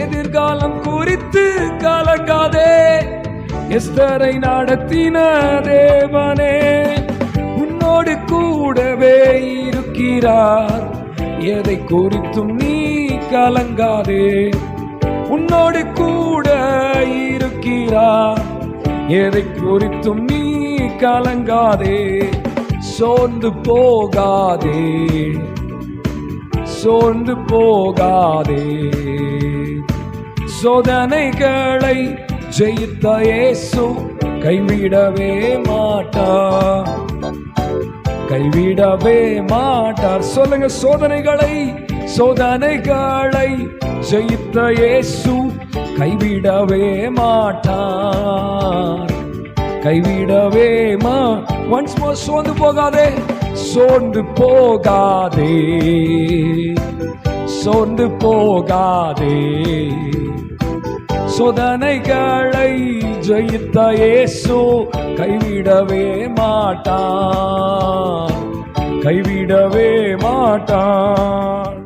எதிர்காலம் குறித்து கலங்காதே. எஸ்தரை நடத்தின தேவனே உன்னோடு கூடவே இருக்கிறார். எதை குறித்தும் நீ கலங்காதே. உன்னோடு கூட இருக்கிறார். எதை குறித்தும் நீ கலங்காதே. சோர்ந்து போகாதே, சோர்ந்து போகாதே. சோதனைகளை ஜெயித்த இயேசு கைவிடவே மாட்டார், கைவிடவே மாட்டார். சொல்லுங்க, சோதனைகளை சோதனைகளை ஜெயித்த இயேசு கைவிடவே மாட்டார், கைவிடவே ஒன்ஸ் மோர். சோர்ந்து போகாதே, சோர்ந்து போகாதே, சோர்ந்து போகாதே. சோதனைகளை ஜெயித்த இயேசு கைவிடவே மாட்டார், கைவிடவே மாட்டார்.